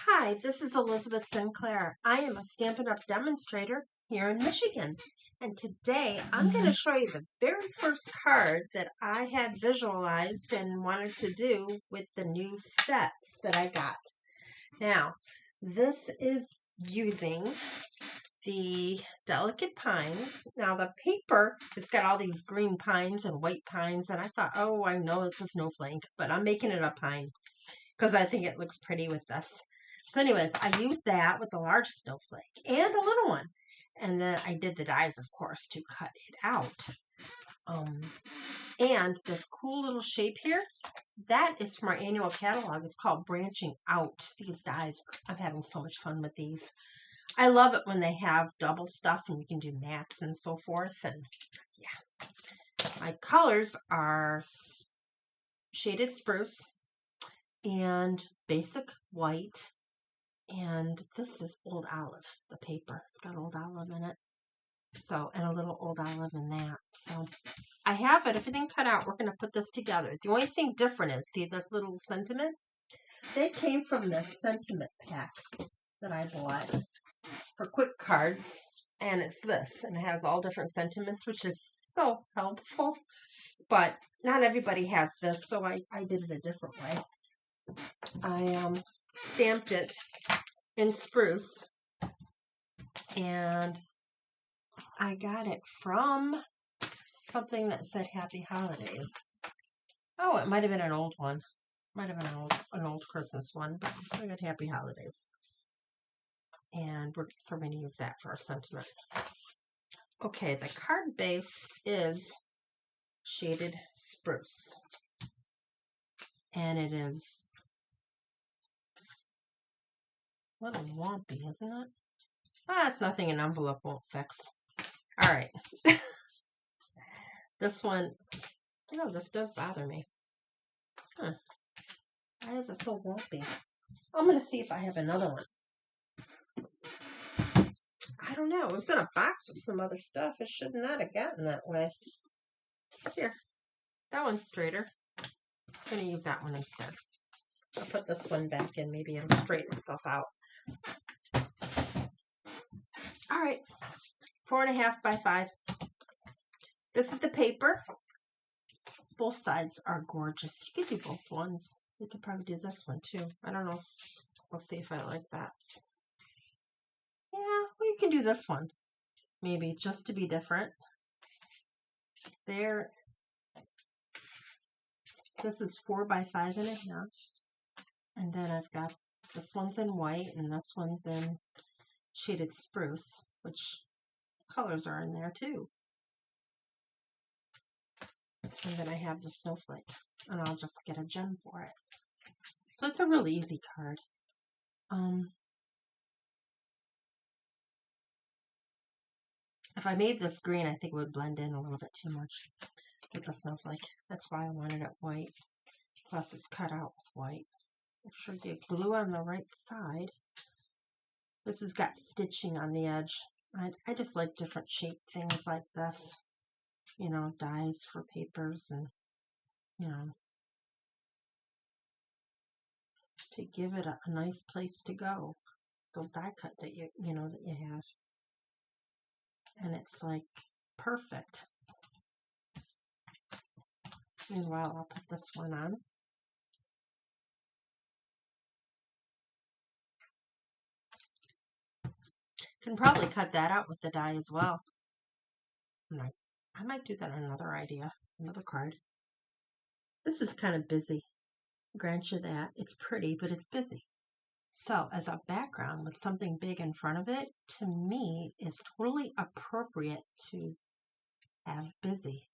Hi, this is Elizabeth Sinclair. I am a Stampin' Up! Demonstrator here in Michigan. And today I'm going to show you the very first card that I had visualized and wanted to do with the new sets that I got. Now, this is using the Delicate Pines. Now, the paper has got all these green pines and white pines, and I thought, oh, I know it's a snowflake, but I'm making it a pine because I think it looks pretty with this. So anyways, I used that with the large snowflake and a little one. And then I did the dies, of course, to cut it out. And this cool little shape here, that is from our annual catalog. It's called Branching Out. These dies, I'm having so much fun with these. I love it when they have double stuff and you can do mats and so forth. And yeah, my colors are shaded spruce and basic white. And this is old olive, the paper. It's got old olive in it. So, and a little old olive in that. So, I have it, everything cut out. We're going to put this together. The only thing different is, see this little sentiment? They came from this sentiment pack that I bought for quick cards. And it's this. And it has all different sentiments, which is so helpful. But not everybody has this, so I did it a different way. I stamped it in spruce, and I got it from something that said Happy Holidays. Oh, it might have been an old one. Might have been an old Christmas one, but I got Happy Holidays. And we're going to use that for our sentiment. Okay, the card base is shaded spruce. And it is a little lumpy, isn't it? It's nothing an envelope won't fix. All right. This one, this does bother me. Why is it so lumpy? I'm going to see if I have another one. I don't know. It was in a box with some other stuff. It should not have gotten that way. Here. That one's straighter. I'm going to use that one instead. I'll put this one back in. Maybe it'll straighten itself out. All right. 4.5 by 5. This is the paper. Both sides are gorgeous. You could do both ones. We could probably do this one too. I don't know. We'll see if I like that. Yeah, well, you can do this one. Maybe just to be different. There. This is 4 by 5.5. And then I've got this one's in white and this one's in shaded spruce, which colors are in there too. And then I have the snowflake, and I'll just get a gem for it. So it's a really easy card. If I made this green, I think it would blend in a little bit too much with the snowflake. That's why I wanted it white. Plus it's cut out with white. Make sure you get glue on the right side. This has got stitching on the edge. I just like different shaped things like this. You know, dies for papers and, you know, to give it a nice place to go. The die cut that you have. And it's like perfect. Meanwhile, I'll put this one on. Can probably cut that out with the die as well. I might do that on another idea, another card. This is kind of busy. Grant you that. It's pretty, but it's busy. So as a background with something big in front of it, to me, is totally appropriate to have busy.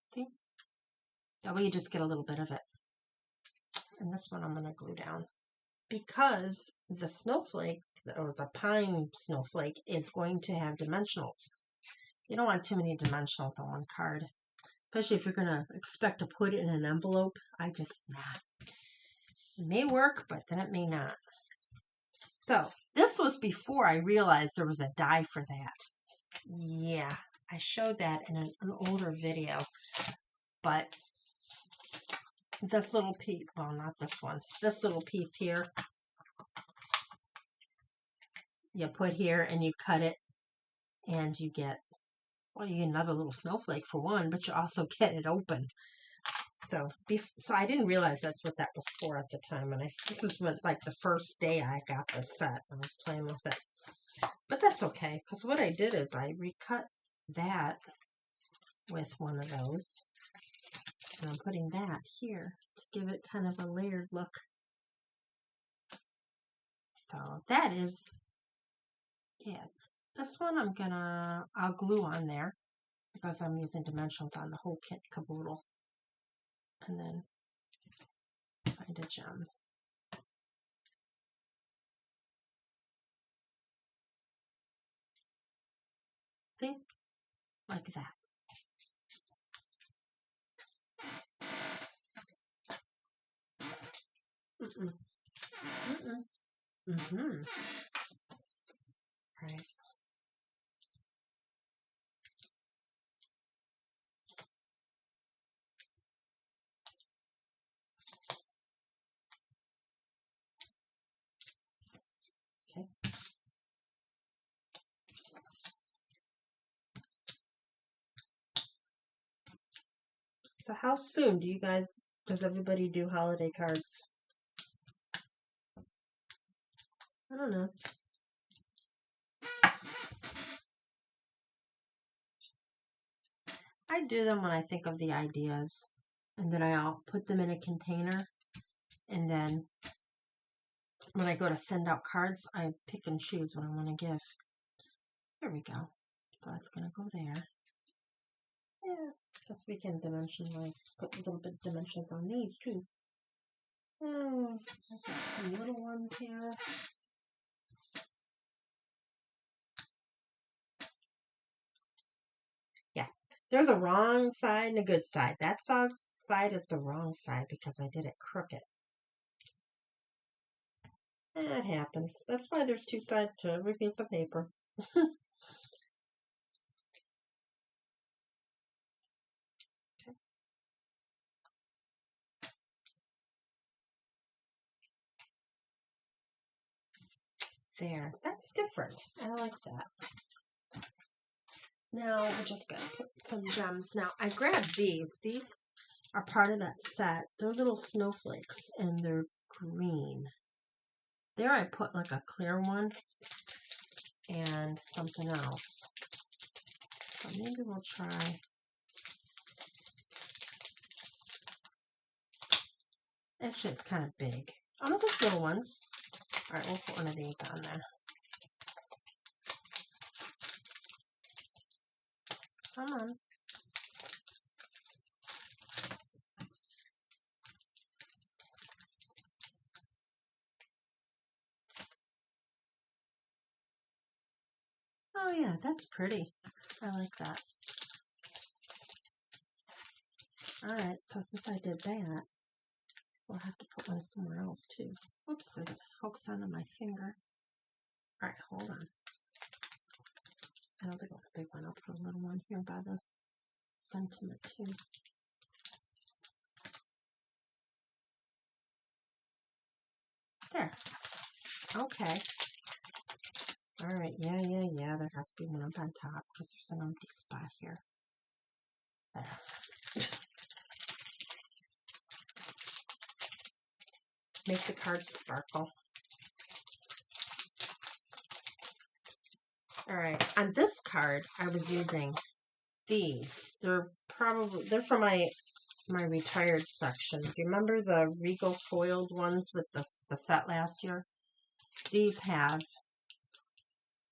See? That way you just get a little bit of it. And this one I'm going to glue down. Because the snowflake, or the pine snowflake, is going to have dimensionals. You don't want too many dimensionals on one card. Especially if you're going to expect to put it in an envelope. It may work, but then it may not. So, this was before I realized there was a die for that. Yeah, I showed that in an older video. But this little piece, well, not this one, this little piece here, you put here and you cut it and you get, well, you get another little snowflake for one, but you also get it open. So I didn't realize that's what that was for at the time. And this is when, like, the first day I got this set, I was playing with it. But that's okay, because what I did is I recut that with one of those. And I'm putting that here to give it kind of a layered look. So that is, yeah. This one I'll glue on there because I'm using dimensionals on the whole kit caboodle. And then find a gem. See? Like that. Mm-mm. Mm-mm. Mm-hmm. Right. Okay. So how soon does everybody do holiday cards? I don't know. I do them when I think of the ideas, and then I'll put them in a container, and then when I go to send out cards, I pick and choose what I want to give. There we go. So that's going to go there. Yeah, guess we can dimensionalize, put a little bit of dimensions on these too. Oh, I've got some little ones here. Yeah, there's a wrong side and a good side. That side is the wrong side because I did it crooked. That happens. That's why there's two sides to every piece of paper. There, that's different. I like that. Now we're just going to put some gems. Now I grabbed these. These are part of that set. They're little snowflakes and they're green. There I put like a clear one and something else. So maybe we'll try. Actually, it's kind of big. Oh, no, there's little ones. All right, we'll put one of these on there. Come on. Oh yeah, that's pretty. I like that. All right, so since I did that, we'll have to put one somewhere else too. Oops, it hooks onto my finger. All right, hold on. I don't think I want a big one. I'll put a little one here by the sentiment too. There. Okay. All right, yeah. There has to be one up on top because there's an empty spot here. There. Make the card sparkle. All right, on this card, I was using these. They're for my retired section. Do you remember the Regal foiled ones with the set last year? These have,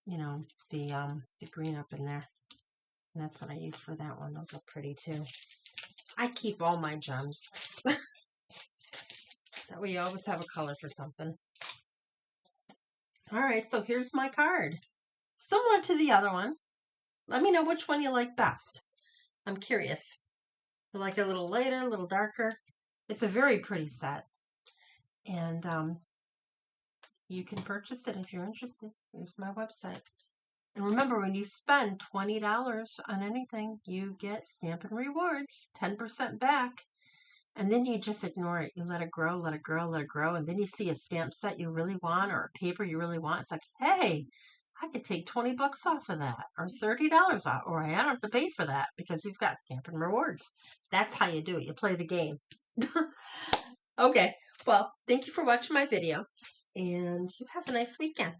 you know, the green up in there. And that's what I use for that one. Those are pretty too. I keep all my gems. That way you always have a color for something. All right, so here's my card. Similar to the other one. Let me know which one you like best. I'm curious. You like it a little lighter, a little darker? It's a very pretty set. And you can purchase it if you're interested. Here's my website. And remember, when you spend $20 on anything, you get Stampin' Rewards, 10% back. And then you just ignore it. You let it grow, let it grow, let it grow. And then you see a stamp set you really want or a paper you really want. It's like, hey, I could take 20 bucks off of that or $30 off, or I don't have to pay for that because you've got Stampin' Rewards. That's how you do it. You play the game. Okay. Well, thank you for watching my video, and you have a nice weekend.